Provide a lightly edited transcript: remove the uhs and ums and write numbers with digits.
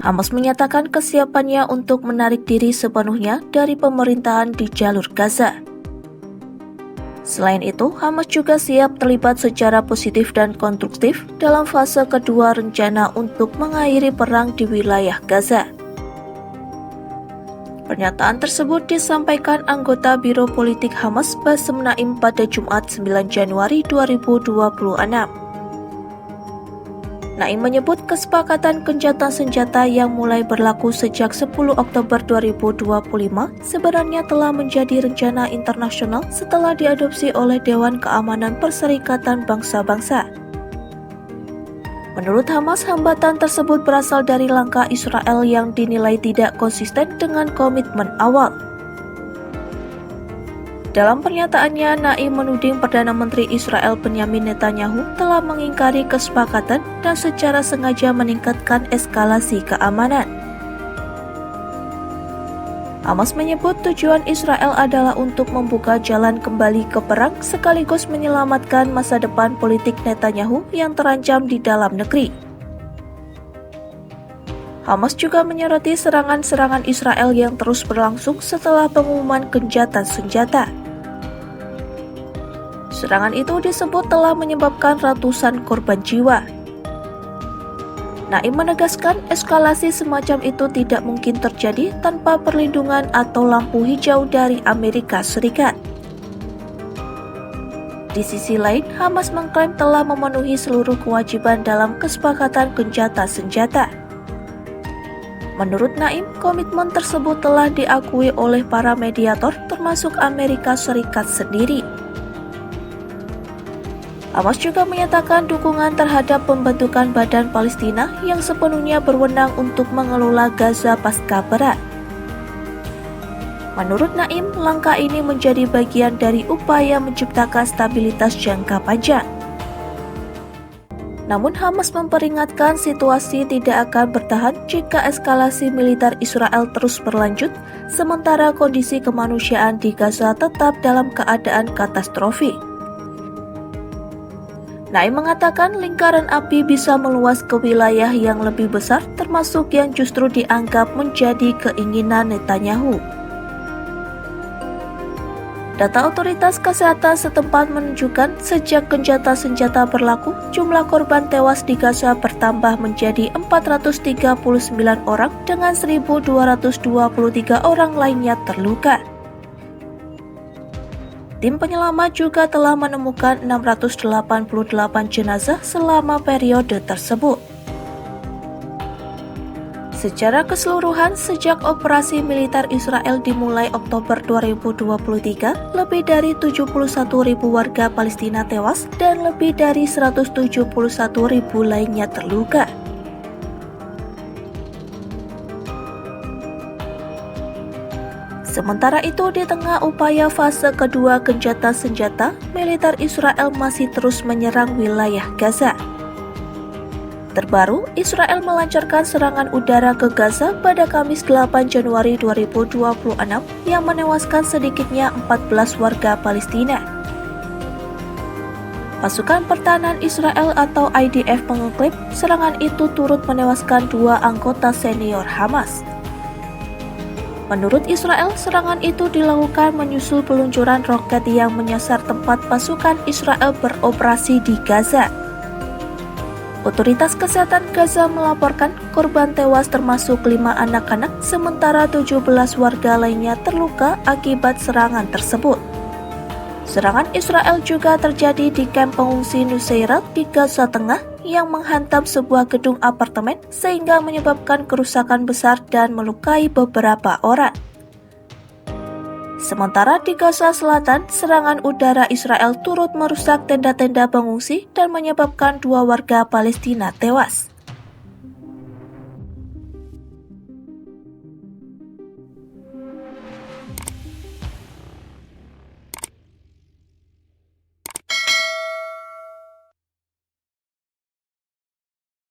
Hamas menyatakan kesiapannya untuk menarik diri sepenuhnya dari pemerintahan di jalur Gaza. Selain itu, Hamas juga siap terlibat secara positif dan konstruktif dalam fase kedua rencana untuk mengakhiri perang di wilayah Gaza. Pernyataan tersebut disampaikan anggota Biro Politik Hamas Bassem Naim pada Jumat 9 Januari 2026. Naim menyebut kesepakatan gencatan senjata yang mulai berlaku sejak 10 Oktober 2025 sebenarnya telah menjadi rencana internasional setelah diadopsi oleh Dewan Keamanan Perserikatan Bangsa-Bangsa. Menurut Hamas, hambatan tersebut berasal dari langkah Israel yang dinilai tidak konsisten dengan komitmen awal. Dalam pernyataannya, Naim menuding Perdana Menteri Israel Benyamin Netanyahu telah mengingkari kesepakatan dan secara sengaja meningkatkan eskalasi keamanan. Hamas menyebut tujuan Israel adalah untuk membuka jalan kembali ke perang sekaligus menyelamatkan masa depan politik Netanyahu yang terancam di dalam negeri. Hamas juga menyoroti serangan-serangan Israel yang terus berlangsung setelah pengumuman gencatan senjata. Serangan itu disebut telah menyebabkan ratusan korban jiwa. Naim menegaskan eskalasi semacam itu tidak mungkin terjadi tanpa perlindungan atau lampu hijau dari Amerika Serikat. Di sisi lain, Hamas mengklaim telah memenuhi seluruh kewajiban dalam kesepakatan gencatan senjata. Menurut Naim, komitmen tersebut telah diakui oleh para mediator termasuk Amerika Serikat sendiri. Hamas juga menyatakan dukungan terhadap pembentukan Badan Palestina yang sepenuhnya berwenang untuk mengelola Gaza pasca perang. Menurut Naim, langkah ini menjadi bagian dari upaya menciptakan stabilitas jangka panjang. Namun Hamas memperingatkan situasi tidak akan bertahan jika eskalasi militer Israel terus berlanjut, sementara kondisi kemanusiaan di Gaza tetap dalam keadaan katastrofik. Naim mengatakan lingkaran api bisa meluas ke wilayah yang lebih besar, termasuk yang justru dianggap menjadi keinginan Netanyahu. Data otoritas kesehatan setempat menunjukkan sejak gencatan senjata berlaku, jumlah korban tewas di Gaza bertambah menjadi 439 orang dengan 1.223 orang lainnya terluka. Tim penyelamat juga telah menemukan 688 jenazah selama periode tersebut. Secara keseluruhan, sejak operasi militer Israel dimulai Oktober 2023, lebih dari 71.000 warga Palestina tewas dan lebih dari 171.000 lainnya terluka. Sementara itu, di tengah upaya fase kedua gencatan senjata, militer Israel masih terus menyerang wilayah Gaza. Terbaru, Israel melancarkan serangan udara ke Gaza pada Kamis 8 Januari 2026 yang menewaskan sedikitnya 14 warga Palestina. Pasukan Pertahanan Israel atau IDF mengklaim serangan itu turut menewaskan 2 anggota senior Hamas. Menurut Israel, serangan itu dilakukan menyusul peluncuran roket yang menyasar tempat pasukan Israel beroperasi di Gaza. Otoritas Kesehatan Gaza melaporkan korban tewas termasuk 5 anak-anak, sementara 17 warga lainnya terluka akibat serangan tersebut. Serangan Israel juga terjadi di kamp pengungsi Nuseirat di Gaza Tengah yang menghantam sebuah gedung apartemen sehingga menyebabkan kerusakan besar dan melukai beberapa orang. Sementara di Gaza Selatan, serangan udara Israel turut merusak tenda-tenda pengungsi dan menyebabkan 2 warga Palestina tewas.